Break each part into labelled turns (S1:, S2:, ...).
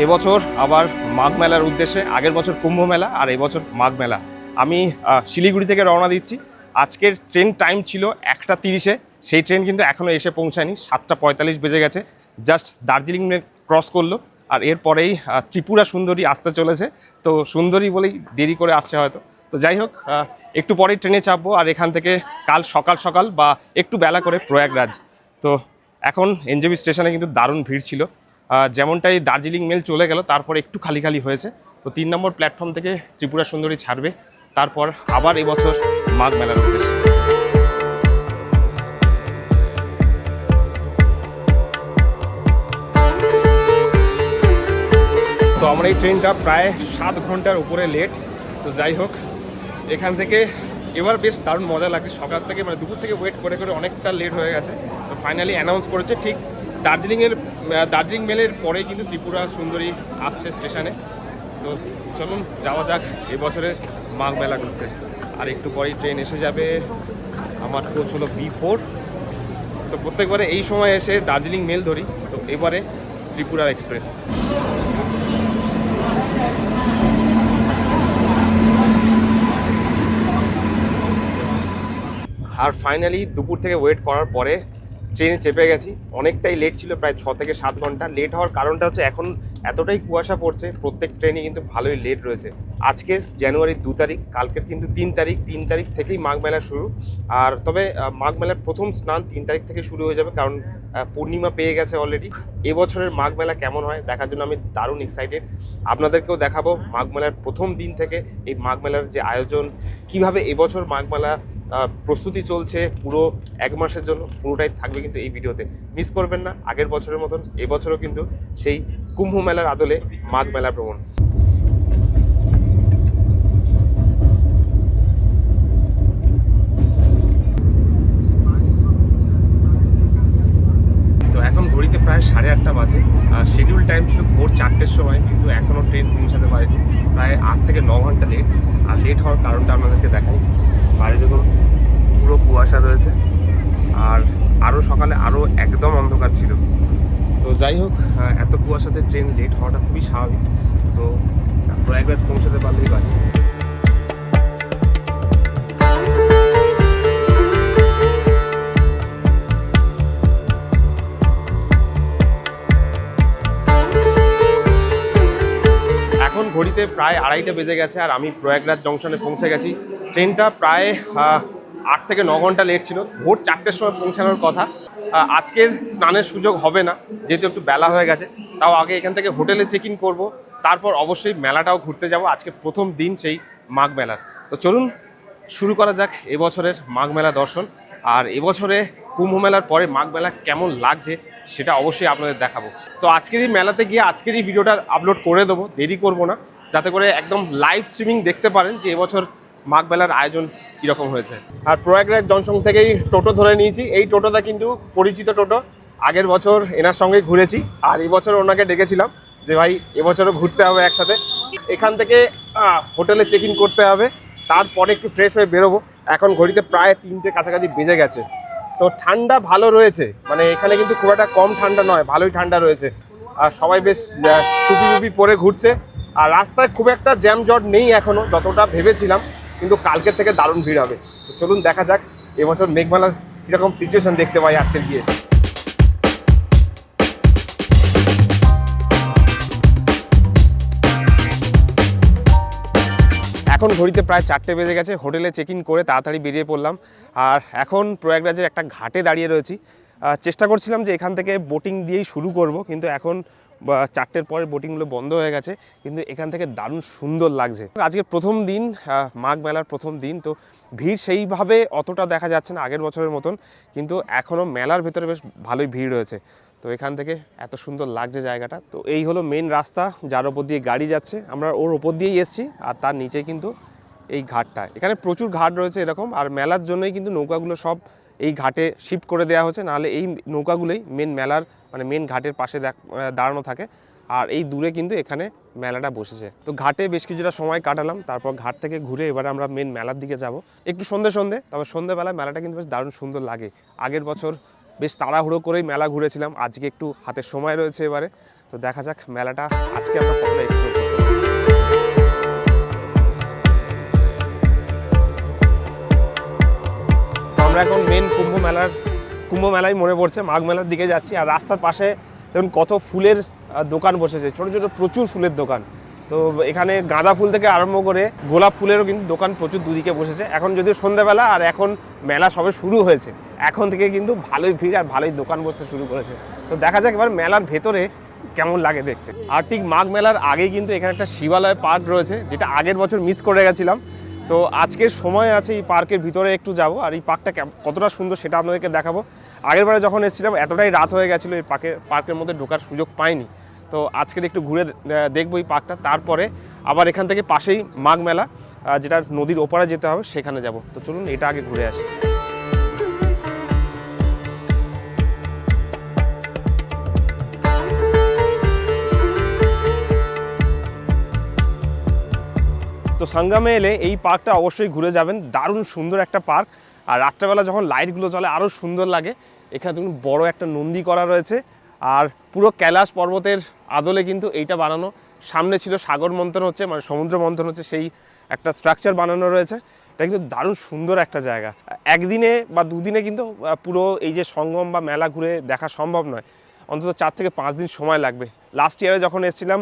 S1: এবছর আবার মাঘ মেলার উদ্দেশ্যে, আগের বছর কুম্ভ মেলা আর এবছর মাঘ মেলা। আমি শিলিগুড়ি থেকে রওনা দিচ্ছি। আজকের ট্রেন টাইম ছিল 1:30-এ, সেই ট্রেন কিন্তু এখনও এসে পৌঁছায়নি। 7:45 বেজে গেছে, জাস্ট দার্জিলিং ক্রস করলো। আর এরপরেই ত্রিপুরা সুন্দরী আসতে চলেছে। তো সুন্দরী বলেই দেরি করে আসছে হয়তো। তো যাই হোক, একটু পরেই ট্রেনে চাপবো আর এখান থেকে কাল সকাল সকাল বা একটু বেলা করে প্রয়াগরাজ। তো এখন এনজেপি স্টেশনে কিন্তু দারুণ ভিড় ছিল। যেমনটাই দার্জিলিং মেল চলে গেল, তারপর একটু খালি খালি হয়েছে। তো 3 নম্বর প্ল্যাটফর্ম থেকে ত্রিপুরা সুন্দরী ছাড়বে, তারপর আবার এবছর মাঘ মেলার উদ্দেশ্যে। তো আমরা এই ট্রেনটা প্রায় 7 ঘন্টার উপরে লেট। তো যাই হোক, এখান থেকে এবার বেশ দারুণ মজা লাগছে। সকাল থেকে মানে দুপুর থেকে ওয়েট করে করে অনেকটা লেট হয়ে গেছে। তো ফাইনালি অ্যানাউন্স করেছে ঠিক দার্জিলিং মেলের পরেই কিন্তু ত্রিপুরা সুন্দরী আসছে স্টেশনে। তো চলুন যাওয়া যাক এবছরের মাঘ মেলা ঘুরতে। আর একটু পরেই ট্রেন এসে যাবে। আমার কোচ হলো B4। তো প্রত্যেকবারে এই সময় এসে দার্জিলিং মেল ধরি, তো এবারে ত্রিপুরা এক্সপ্রেস। আর ফাইনালি দুপুর থেকে ওয়েট করার পরে ট্রেনে চেপে গেছি। অনেকটাই লেট ছিল, প্রায় 6 থেকে 7 ঘন্টা। লেট হওয়ার কারণটা হচ্ছে এখন এতটাই কুয়াশা পড়ছে, প্রত্যেক ট্রেনে কিন্তু ভালোই লেট রয়েছে। আজকের জানুয়ারির 2 তারিখ, কালকের কিন্তু 3 তারিখ। 3 তারিখ থেকেই মাঘ মেলা শুরু। আর তবে মাঘ মেলার প্রথম স্নান 3 তারিখ থেকে শুরু হয়ে যাবে, কারণ পূর্ণিমা পেয়ে গেছে অলরেডি। এবছরের মাঘ মেলা কেমন হয় দেখার জন্য আমি দারুণ এক্সাইটেড। আপনাদেরকেও দেখাবো মাঘ মেলার প্রথম দিন থেকে এই মাঘ মেলার যে আয়োজন, কিভাবে এবছর মাঘ মেলা প্রস্তুতি চলছে পুরো 1 মাসের জন্য, পুরোটাই থাকবে কিন্তু এই ভিডিওতে। মিস করবেন না। আগের বছরের মতন এবছরও কিন্তু সেই কুম্ভ মেলার আদলে মাঘ মেলা ভ্রমণ। তো এখন ঘড়িতে প্রায় 8:30 বাজে। শিডিউল টাইম ছিল ভোর 4টের সময়, কিন্তু এখনও ট্রেন পৌঁছাতে পারেনি। প্রায় 8 থেকে 9 ঘন্টা লেট। আর লেট হওয়ার কারণটা আপনাদেরকে দেখাই। বাইরে দেখুন পুরো কুয়াশা রয়েছে, আর আরও সকালে আরও একদম অন্ধকার ছিল। তো যাই হোক, এত কুয়াশাতে ট্রেন লেট হওয়াটা খুবই স্বাভাবিক। তো প্রয়াগরাজ পৌঁছাতে পারলেই বাজে। এখন ঘড়িতে প্রায় 2:30 বেজে গেছে আর আমি প্রয়াগরাজ জংশনে পৌঁছে গেছি। ট্রেনটা প্রায় 8 থেকে 9 ঘন্টা লেট ছিল। ভোর 4টের সময় পৌঁছানোর কথা। আজকের স্নানের সুযোগ হবে না, যেহেতু একটু বেলা হয়ে গেছে। তাও আগে এখান থেকে হোটেলে চেক ইন করবো, তারপর অবশ্যই মেলাটাও ঘুরতে যাব। আজকে প্রথম দিন সেই মাঘ মেলার। তো চলুন শুরু করা যাক এবছরের মাঘ মেলা দর্শন। আর এবছরে কুম্ভ মেলার পরে মাঘ মেলা কেমন লাগছে সেটা অবশ্যই আপনাদের দেখাবো। তো আজকের এই মেলাতে গিয়ে আজকের এই ভিডিওটা আপলোড করে দেবো, দেরি করবো না, যাতে করে একদম লাইভ স্ট্রিমিং দেখতে পারেন যে এবছর মাঘ মেলার আয়োজন কীরকম হয়েছে। আর প্রয়াগরাজ জংশন থেকেই টোটো ধরে নিয়েছি। এই টোটোটা কিন্তু পরিচিত টোটো, আগের বছর এনার সঙ্গে ঘুরেছি। আর এবছর ওনাকে ডেকেছিলাম যে ভাই এবছরও ঘুরতে হবে একসাথে। এখান থেকে হোটেলে চেক ইন করতে হবে, তারপরে একটু ফ্রেশ হয়ে বেরোবো। এখন ঘড়িতে প্রায় 3টে কাছাকাছি বেজে গেছে। তো ঠান্ডা ভালো রয়েছে, মানে এখানে কিন্তু খুব একটা কম ঠান্ডা নয়, ভালোই ঠান্ডা রয়েছে। আর সবাই বেশ টুপি টুপি পরে ঘুরছে। আর রাস্তায় খুব একটা জ্যাম জট নেই এখনও, যতটা ভেবেছিলাম, কিন্তু কালকের থেকে দারুণ ভিড় হবে। তো চলুন দেখা যাক এবছর মেঘমেলার কীরকম সিচুয়েশন দেখতে পাই আজকে গিয়ে। এখন ঘড়িতে প্রায় 4টে বেজে গেছে। হোটেলে চেক ইন করে তাড়াতাড়ি বেরিয়ে পড়লাম। আর এখন প্রয়াগরাজের একটা ঘাটে দাঁড়িয়ে রয়েছি। চেষ্টা করছিলাম যে এখান থেকে বোটিং দিয়েই শুরু করব, কিন্তু এখন 4টের পরে বোটিংগুলো বন্ধ হয়ে গেছে। কিন্তু এখান থেকে দারুণ সুন্দর লাগছে। আজকে প্রথম দিন, মাঘ মেলার প্রথম দিন। তো ভিড় সেইভাবে অতটা দেখা যাচ্ছে না আগের বছরের মতন, কিন্তু এখনও মেলার ভেতরে বেশ ভালোই ভিড় রয়েছে। তো এখান থেকে এত সুন্দর লাগছে জায়গাটা। তো এই হলো মেন রাস্তা, যার ওপর দিয়ে গাড়ি যাচ্ছে। আমরা ওর ওপর দিয়েই এসেছি। আর তার নিচে কিন্তু এই ঘাটটা, এখানে প্রচুর ঘাট রয়েছে এরকম। আর মেলার জন্যই কিন্তু নৌকাগুলো সব এই ঘাটে শিফট করে দেওয়া হচ্ছে, নাহলে এই নৌকাগুলোই মেন মেলার মানে মেন ঘাটের পাশে দাঁড়ানো থাকে। আর এই দূরে কিন্তু এখানে মেলাটা বসেছে। তো ঘাটে বেশ কিছুটা সময় কাটালাম, তারপর ঘাট থেকে ঘুরে এবারে আমরা মেন মেলার দিকে যাব একটু সন্ধে। তবে সন্ধেবেলায় মেলাটা কিন্তু বেশ দারুণ সুন্দর লাগে। আগের বছর বেশ তাড়াহুড়ো করেই মেলা ঘুরেছিলাম, আজকে একটু হাতের সময় রয়েছে এবারে। তো দেখা যাক মেলাটা আজকে আমরা কতটা এক্সপ্লোর করতে পারি। তো আমরা এখন মেন কুম্ভ মেলায় মনে পড়ছে, মাঘ মেলার দিকে যাচ্ছি। আর রাস্তার পাশে দেখুন কত ফুলের দোকান বসেছে, ছোটো ছোটো প্রচুর ফুলের দোকান। তো এখানে গাঁদা ফুল থেকে আরম্ভ করে গোলাপ ফুলেরও কিন্তু দোকান প্রচুর দুদিকে বসেছে। এখন যদিও সন্ধ্যাবেলা আর এখন মেলা সবে শুরু হয়েছে, এখন থেকে কিন্তু ভালোই ভিড় আর ভালোই দোকান বসতে শুরু করেছে। তো দেখা যাক এবার মেলার ভেতরে কেমন লাগে দেখতে। আর ঠিক মাঘ মেলার আগেই কিন্তু এখানে একটা শিবালয় পার্ক রয়েছে, যেটা আগের বছর মিস করে গেছিলাম। তো আজকের সময় আছে এই পার্কের ভিতরে একটু যাব, আর এই পার্কটা কতটা সুন্দর সেটা আপনাদেরকে দেখাবো। আগেরবারে যখন এসেছিলাম এতটাই রাত হয়ে গেছিলো, এই পার্কের মধ্যে ঢোকার সুযোগ পাইনি। তো আজকের একটু ঘুরে দেখবো এই পার্কটা, তারপরে আবার এখান থেকে পাশেই মাঘ মেলা, যেটা নদীর ওপারে যেতে হবে, সেখানে যাব। তো চলুন এটা আগে ঘুরে আসি। তো সঙ্গমে এলে এই পার্কটা অবশ্যই ঘুরে যাবেন, দারুণ সুন্দর একটা পার্ক। আর রাত্রেবেলা যখন লাইটগুলো জ্বলে আরও সুন্দর লাগে। এখানে দেখুন বড় একটা নন্দী করা রয়েছে, আর পুরো কৈলাস পর্বতের আদলে কিন্তু এইটা বানানো। সামনে ছিল সাগর মন্থন হচ্ছে, মানে সমুদ্র মন্থন হচ্ছে, সেই একটা স্ট্রাকচার বানানো রয়েছে। এটা কিন্তু দারুণ সুন্দর একটা জায়গা। একদিনে বা দুদিনে কিন্তু পুরো এই যে সঙ্গম বা মেলা ঘুরে দেখা সম্ভব নয়, অন্তত 4 থেকে 5 দিন সময় লাগবে। লাস্ট ইয়ারে যখন এসেছিলাম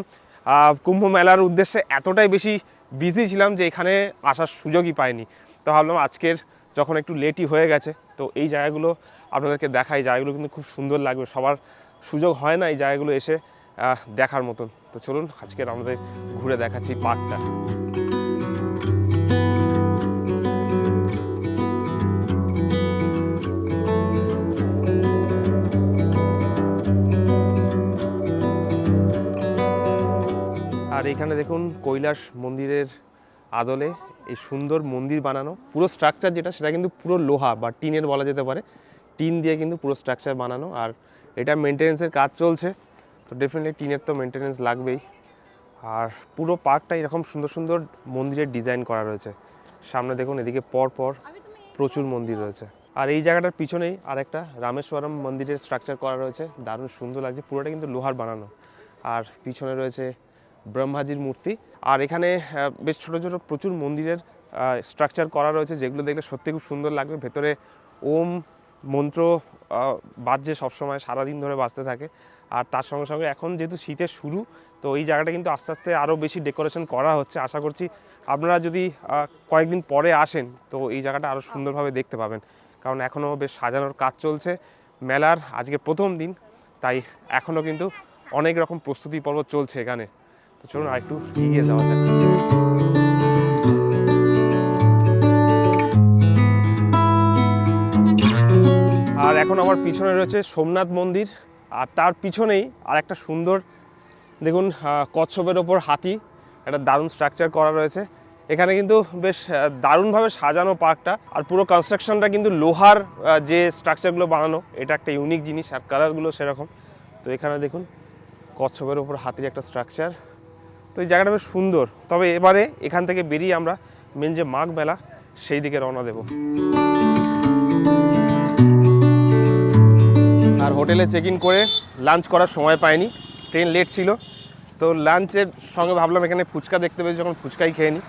S1: কুম্ভ মেলার উদ্দেশ্যে এতটাই বেশি বিজি ছিলাম যে এখানে আসার সুযোগই পাইনি। তো ভাবলাম আজকের যখন একটু লেটই হয়ে গেছে, তো এই জায়গাগুলো আপনাদেরকে দেখাই। জায়গাগুলো কিন্তু খুব সুন্দর লাগবে, সবার সুযোগ হয় না এই জায়গাগুলো এসে দেখার মতন। তো চলুন আজকের আমাদের ঘুরে দেখাচ্ছি পার্কটা। আর এখানে দেখুন কৈলাস মন্দিরের আদলে এই সুন্দর মন্দির বানানো। পুরো স্ট্রাকচার যেটা, সেটা কিন্তু পুরো লোহা বা টিনের বলা যেতে পারে, টিন দিয়ে কিন্তু পুরো স্ট্রাকচার বানানো। আর এটা মেনটেন্যান্সের কাজ চলছে, তো ডেফিনেটলি টিনের তো মেনটেন্যান্স লাগবেই। আর পুরো পার্কটা এরকম সুন্দর সুন্দর মন্দিরের ডিজাইন করা রয়েছে। সামনে দেখুন এদিকে পর পর প্রচুর মন্দির রয়েছে। আর এই জায়গাটার পিছনেই আর একটা রামেশ্বরম মন্দিরের স্ট্রাকচার করা রয়েছে, দারুণ সুন্দর লাগছে। পুরোটা কিন্তু লোহার বানানো। আর পিছনে রয়েছে ব্রহ্মাজির মূর্তি। আর এখানে বেশ ছোটো ছোটো প্রচুর মন্দিরের স্ট্রাকচার করা রয়েছে, যেগুলো দেখলে সত্যি খুব সুন্দর লাগবে। ভেতরে ওম মন্ত্র বাজছে সবসময়, সারাদিন ধরে বাজতে থাকে। আর তার সঙ্গে সঙ্গে এখন যেহেতু শীতের শুরু, তো এই জায়গাটা কিন্তু আস্তে আস্তে আরও বেশি ডেকোরেশন করা হচ্ছে। আশা করছি আপনারা যদি কয়েকদিন পরে আসেন, তো এই জায়গাটা আরও সুন্দরভাবে দেখতে পাবেন, কারণ এখনও বেশ সাজানোর কাজ চলছে। মেলার আজকে প্রথম দিন, তাই এখনও কিন্তু অনেক রকম প্রস্তুতি পর্ব চলছে এখানে। তো চলুন আর একটু এগিয়ে যাওয়া যাক। আর এখন আমার পিছনে রয়েছে সোমনাথ মন্দির, আর তার পিছনেই আর একটা সুন্দর দেখুন কচ্ছপের ওপর হাতি, একটা দারুণ স্ট্রাকচার করা রয়েছে। এখানে কিন্তু বেশ দারুণভাবে সাজানো পার্কটা। আর পুরো কনস্ট্রাকশনটা কিন্তু লোহার যে স্ট্রাকচারগুলো বানানো, এটা একটা ইউনিক জিনিস। আর কালারগুলো সেরকম। তো এখানে দেখুন কচ্ছপের ওপর হাতির একটা স্ট্রাকচার। তো এই জায়গাটা বেশ সুন্দর। তবে এবারে এখান থেকে বেরিয়ে আমরা মেন যে মাঘ মেলা, সেই দিকে রওনা দেব। আর হোটেলে চেক ইন করে লাঞ্চ করার সময় পাইনি, ট্রেন লেট ছিল। তো লাঞ্চের সঙ্গে ভাবলাম এখানে ফুচকা দেখতে পেয়েছি, যখন ফুচকাই খেয়ে নিই।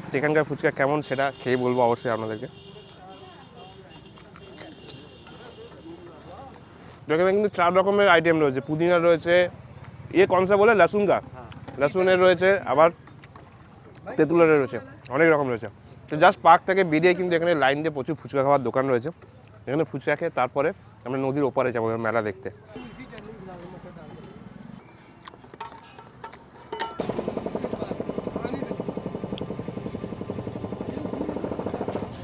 S1: তো এখানকার ফুচকা কেমন সেটা খেয়ে বলবো অবশ্যই আপনাদেরকে। এখানে কিন্তু 4 রকমের আইটেম রয়েছে। পুদিনা রয়েছে, কনসা বলে লাসুনগা, লাসুনের রয়েছে, আবার তেঁতুলের রয়েছে, অনেক রকম রয়েছে। তো জাস্ট পার্ক থেকে বেরিয়ে কিন্তু এখানে লাইন দিয়ে প্রচুর ফুচকা খাওয়ার দোকান রয়েছে। এখানে ফুচকা খেয়ে তারপরে আমরা নদীর ওপারে যাবো মেলা দেখতে।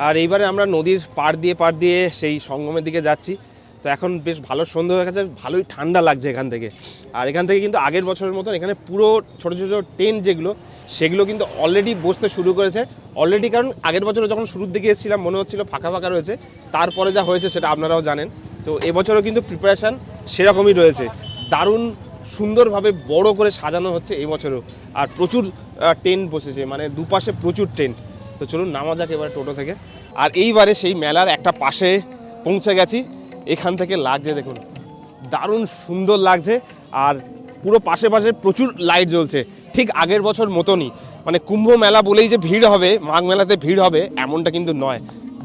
S1: আর এইবারে আমরা নদীর পাড় দিয়ে সেই সঙ্গমের দিকে যাচ্ছি। তো এখন বেশ ভালো সন্ধ্যা হয়ে গেছে, ভালোই ঠান্ডা লাগছে এখান থেকে। আর এখান থেকে কিন্তু আগের বছরের মতন এখানে পুরো ছোটো ছোটো টেন্ট যেগুলো, সেগুলো কিন্তু অলরেডি বসতে শুরু করেছে অলরেডি। কারণ আগের বছরে যখন শুরুর দিকে এসেছিলাম মনে হচ্ছিল ফাঁকা ফাঁকা রয়েছে, তারপরে যা হয়েছে সেটা আপনারাও জানেন। তো এবছরও কিন্তু প্রিপারেশান সেরকমই রয়েছে, দারুণ সুন্দরভাবে বড় করে সাজানো হচ্ছে এবছরও। আর প্রচুর টেন্ট বসেছে, মানে দুপাশে প্রচুর টেন্ট। তো চলুন নামা যাক এবারে টোটো থেকে। আর এইবারে সেই মেলার একটা পাশে পৌঁছে গেছি। এখান থেকে লাগছে দেখুন, দারুণ সুন্দর লাগছে। আর পুরো পাশে পাশে প্রচুর লাইট জ্বলছে, ঠিক আগের বছর মতনই। মানে কুম্ভ মেলা বলেই যে ভিড় হবে, মাঘ মেলাতে ভিড় হবে এমনটা কিন্তু নয়।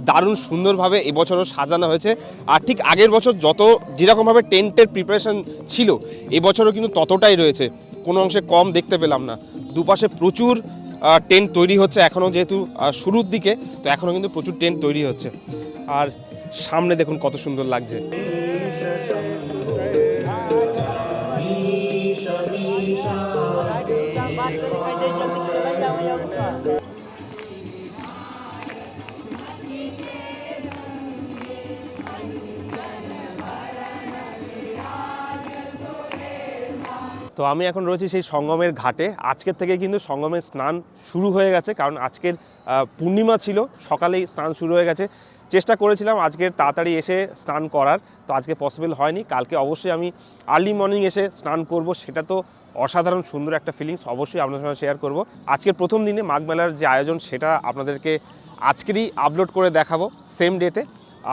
S1: দারুণ সুন্দরভাবে এবছরও সাজানো হয়েছে। আর ঠিক আগের বছর যত যেরকমভাবে টেন্টের প্রিপারেশন ছিল, এবছরও কিন্তু ততটাই রয়েছে, কোনো অংশে কম দেখতে পেলাম না। দুপাশে প্রচুর টেন্ট তৈরি হচ্ছে এখনও, যেহেতু শুরুর দিকে, তো এখনও কিন্তু প্রচুর টেন্ট তৈরি হচ্ছে। আর সামনে দেখুন কত সুন্দর লাগছে। তো আমি এখন রয়েছি সেই সঙ্গমের ঘাটে। আজকের থেকে কিন্তু সঙ্গমের স্নান শুরু হয়ে গেছে, কারণ আজকের পূর্ণিমা ছিল, সকালেই স্নান শুরু হয়ে গেছে। চেষ্টা করেছিলাম আজকের তাড়াতাড়ি এসে স্নান করার, তো আজকে পসিবল হয়নি। কালকে অবশ্যই আমি আর্লি মর্নিং এসে স্নান করব, সেটা তো অসাধারণ সুন্দর একটা ফিলিংস, অবশ্যই আপনাদের সঙ্গে শেয়ার করব। আজকের প্রথম দিনে মাঘ মেলার যে আয়োজন, সেটা আপনাদেরকে আজকেরই আপলোড করে দেখাবো সেম ডেতে।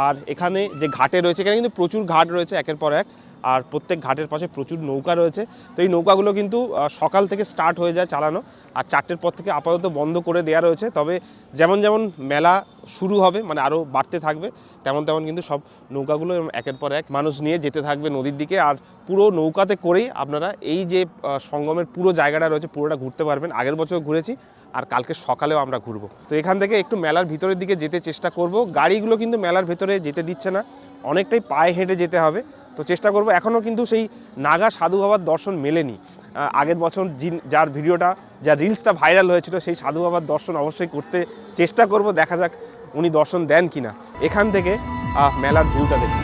S1: আর এখানে যে ঘাটে রয়েছে, এখানে কিন্তু প্রচুর ঘাট রয়েছে একের পর এক, আর প্রত্যেক ঘাটের পাশে প্রচুর নৌকা রয়েছে। তো এই নৌকাগুলো কিন্তু সকাল থেকে স্টার্ট হয়ে যায় চালানো, আর 4টের পর থেকে আপাতত বন্ধ করে দেওয়া রয়েছে। তবে যেমন যেমন মেলা শুরু হবে, মানে আরও বাড়তে থাকবে, তেমন তেমন কিন্তু সব নৌকাগুলো একের পর এক মানুষ নিয়ে যেতে থাকবে নদীর দিকে। আর পুরো নৌকাতে করেই আপনারা এই যে সঙ্গমের পুরো জায়গাটা রয়েছে পুরোটা ঘুরতে পারবেন। আগের বছর ঘুরেছি, আর কালকে সকালেও আমরা ঘুরবো। তো এখান থেকে একটু মেলার ভিতরের দিকে যেতে চেষ্টা করব। গাড়িগুলো কিন্তু মেলার ভেতরে যেতে দিচ্ছে না, অনেকটাই পায়ে হেঁটে যেতে হবে। তো চেষ্টা করব, এখনও কিন্তু সেই নাগা সাধু বাবার দর্শন মেলেনি। আগের বছর যার ভিডিওটা, যার রিলসটা ভাইরাল হয়েছিল, সেই সাধু বাবার দর্শন অবশ্যই করতে চেষ্টা করব, দেখা যাক উনি দর্শন দেন কিনা। এখান থেকে মেলার ভিউটা দেখুন।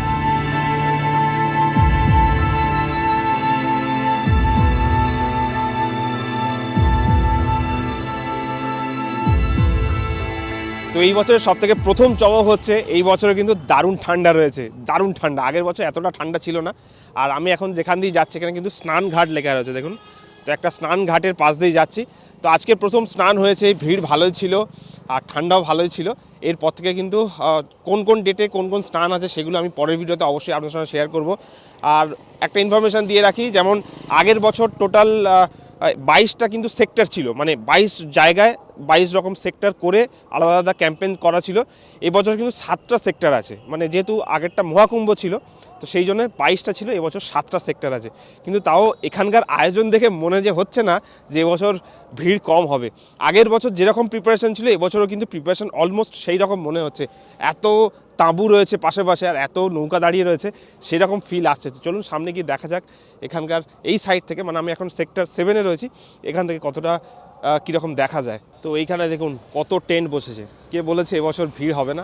S1: তো এই বছরের সব থেকে প্রথম চমক হচ্ছে, এই বছরে কিন্তু দারুণ ঠান্ডা রয়েছে, দারুণ ঠান্ডা। আগের বছর এতটা ঠান্ডা ছিল না। আর আমি এখন যেখান দিয়ে যাচ্ছি, এখানে কিন্তু স্নান ঘাট লেখা রয়েছে দেখুন। তো একটা স্নান ঘাটের পাশ দিয়ে যাচ্ছি। তো আজকে প্রথম স্নান হয়েছে, ভিড় ভালোই ছিল আর ঠান্ডাও ভালোই ছিল। এরপর থেকে কিন্তু কোন কোন ডেটে কোন কোন স্নান আছে সেগুলো আমি পরের ভিডিওতে অবশ্যই আপনার সঙ্গে শেয়ার করব। আর একটা ইনফরমেশান দিয়ে রাখি, যেমন আগের বছর টোটাল 22টা কিন্তু সেক্টর ছিল, মানে 22 জায়গায় 22 রকম সেক্টর করে আলাদা আলাদা ক্যাম্পেইন করা ছিল। এবছর কিন্তু 7টা সেক্টর আছে, মানে যেহেতু আগেরটা মহাকুম্ভ ছিল, তো সেই জন্য 22টা ছিল, এবছর 7টা সেক্টর আছে। কিন্তু তাও এখানকার আয়োজন দেখে মনে যে হচ্ছে না যে এবছর ভিড় কম হবে। আগের বছর যেরকম প্রিপারেশন ছিল, এবছরও কিন্তু প্রিপারেশন অলমোস্ট সেই রকম মনে হচ্ছে। এত তাঁবু রয়েছে পাশে পাশে, আর এত নৌকা দাঁড়িয়ে রয়েছে, সেই রকম ফিল আসছে। তো চলুন সামনে গিয়ে দেখা যাক এখানকার এই সাইড থেকে, মানে আমি এখন সেক্টর 7-এ রয়েছি, এখান থেকে কতটা কীরকম দেখা যায়। তো এইখানে দেখুন কত টেন্ট বসেছে। কে বলেছে এবছর ভিড় হবে না?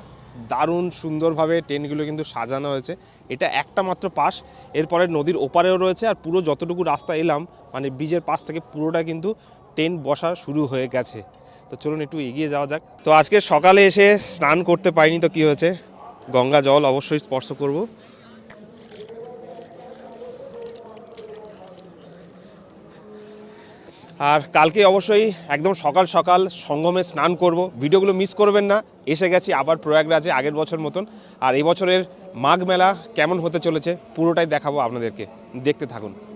S1: দারুণ সুন্দরভাবে টেন্টগুলো কিন্তু সাজানো হয়েছে। এটা একটা মাত্র পাশ, এরপরে নদীর ওপারেও রয়েছে, আর পুরো যতটুকু রাস্তা এলাম, মানে ব্রিজের পাশ থেকে পুরোটা কিন্তু টেন্ট বসা শুরু হয়ে গেছে। তো চলুন একটু এগিয়ে যাওয়া যাক। তো আজকে সকালে এসে স্নান করতে পারিনি, তো কী হয়েছে, গঙ্গা জল অবশ্যই স্পর্শ করব। আর কালকে অবশ্যই একদম সকাল সকাল সঙ্গমে স্নান করব, ভিডিওগুলো মিস করবেন না। এসে গেছি আবার প্রয়াগরাজে আগের বছর মতন। আর এই বছরের মাঘ মেলা কেমন হতে চলেছে পুরোটাই দেখাবো আপনাদেরকে, দেখতে থাকুন।